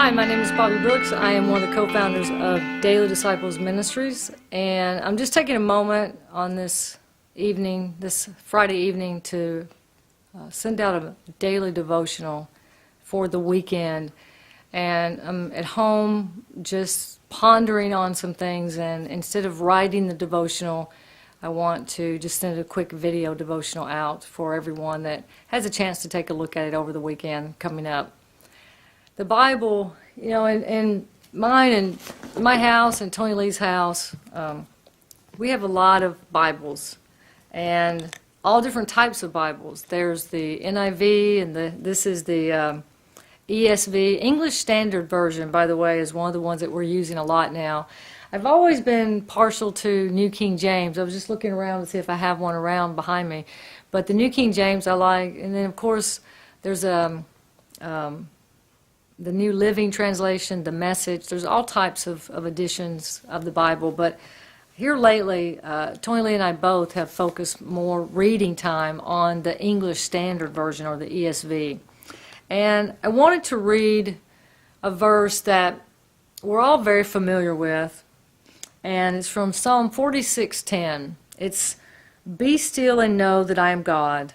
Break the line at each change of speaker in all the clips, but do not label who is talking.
Hi, my name is Bobbye Brooks. I am one of the co-founders of Daily Disciples Ministries, and I'm just taking a moment on this evening, this Friday evening, to send out a daily devotional for the weekend. And I'm at home just pondering on some things, and instead of writing the devotional, I want to just send a quick video devotional out for everyone that has a chance to take a look at it over the weekend coming up. The Bible, in mine and my house and Tonilee's house, we have a lot of Bibles, and all different types of Bibles. There's the NIV, and this is the ESV. English Standard Version, by the way, is one of the ones that we're using a lot now. I've always been partial to New King James. I was just looking around to see if I have one around behind me. But the New King James I like, and then of course there's the New Living Translation, the Message. There's all types of editions of the Bible, but here lately, Tonilee and I both have focused more reading time on the English Standard Version, or the ESV. And I wanted to read a verse that we're all very familiar with, and it's from Psalm 46:10. It's, "Be still and know that I am God.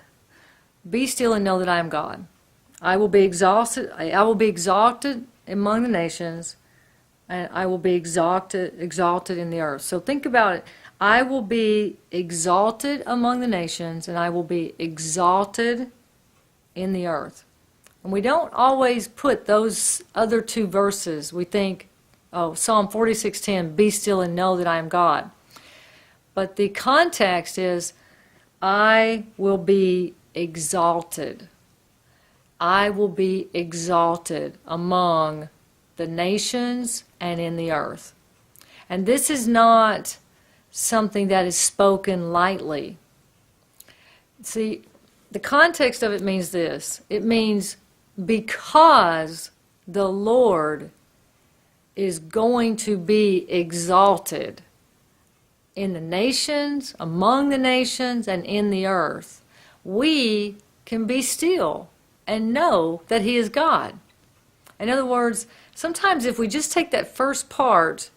Be still and know that I am God. I will be exalted among the nations, and I will be exalted in the earth." So think about it. I will be exalted among the nations, and I will be exalted in the earth. And we don't always put those other two verses. We think, oh, Psalm 46:10, "Be still and know that I am God." But the context is, I will be exalted. I will be exalted among the nations and in the earth. And this is not something that is spoken lightly. See, the context of it means this. It means because the Lord is going to be exalted in the nations, among the nations, and in the earth, we can be still and know that He is God. In other words, sometimes if we just take that first part,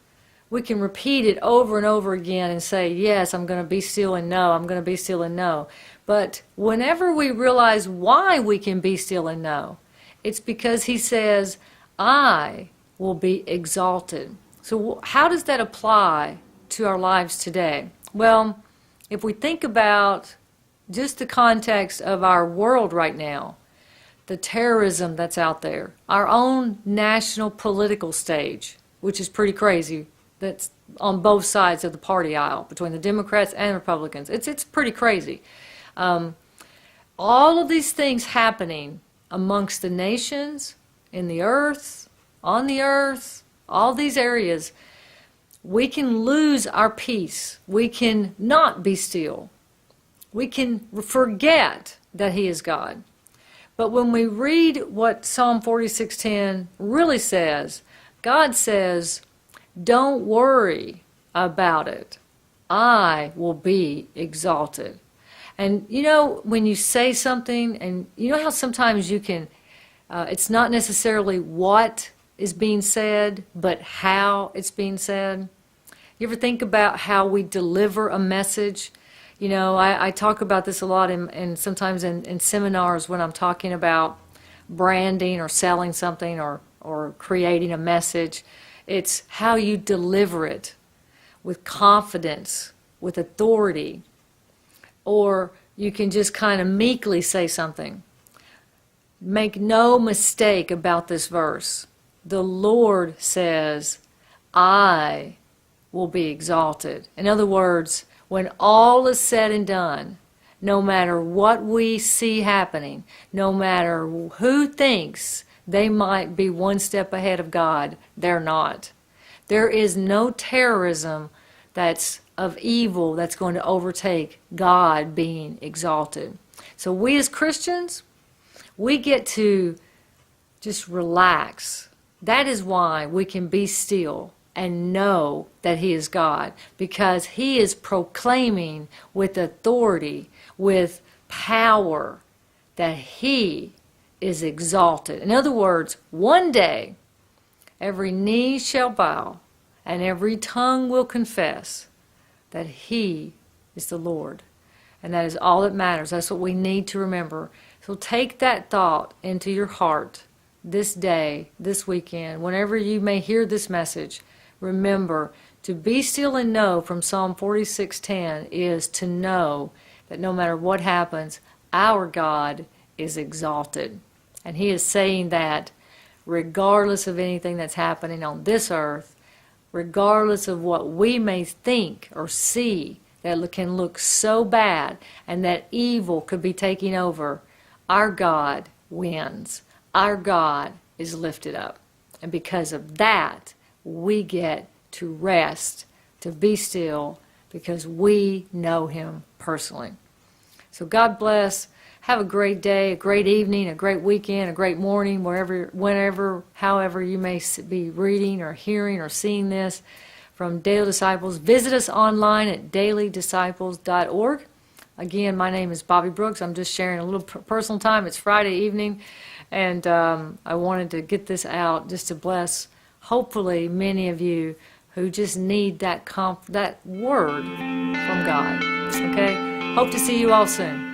we can repeat it over and over again and say, yes, I'm going to be still and know, I'm going to be still and know. But whenever we realize why we can be still and know, it's because He says, I will be exalted. So how does that apply to our lives today? Well, if we think about just the context of our world right now, the terrorism that's out there, our own national political stage, which is pretty crazy, that's on both sides of the party aisle, between the Democrats and Republicans. It's pretty crazy. All of these things happening amongst the nations, in the earth, on the earth, all these areas, we can lose our peace. We can not be still. We can forget that He is God. But when we read what Psalm 46:10 really says, God says, don't worry about it. I will be exalted. And when you say something, and you know how sometimes you can, it's not necessarily what is being said, but how it's being said. You ever think about how we deliver a message? I talk about this a lot and sometimes in seminars when I'm talking about branding or selling something or creating a message. It's how you deliver it with confidence, with authority. Or you can just kind of meekly say something. Make no mistake about this verse. The Lord says, I will be exalted. In other words, when all is said and done, no matter what we see happening, no matter who thinks they might be one step ahead of God, they're not. There is no terrorism that's of evil that's going to overtake God being exalted. So we as Christians, we get to just relax. That is why we can be still and know that He is God, because He is proclaiming with authority, with power, that He is exalted. In other words, one day every knee shall bow, and every tongue will confess that He is the Lord. And that is all that matters. That's what we need to remember. So take that thought into your heart this day, this weekend, whenever you may hear this message. Remember, to be still and know from Psalm 46:10 is to know that no matter what happens, our God is exalted. And He is saying that regardless of anything that's happening on this earth, regardless of what we may think or see that can look so bad and that evil could be taking over, our God wins. Our God is lifted up. And because of that, we get to rest, to be still, because we know Him personally. So God bless. Have a great day, a great evening, a great weekend, a great morning, wherever, whenever, however you may be reading or hearing or seeing this from Daily Disciples. Visit us online at dailydisciples.org. Again, my name is Bobbye Brooks. I'm just sharing a little personal time. It's Friday evening, and I wanted to get this out just to bless, hopefully, many of you who just need that word from God. Okay? Hope to see you all soon.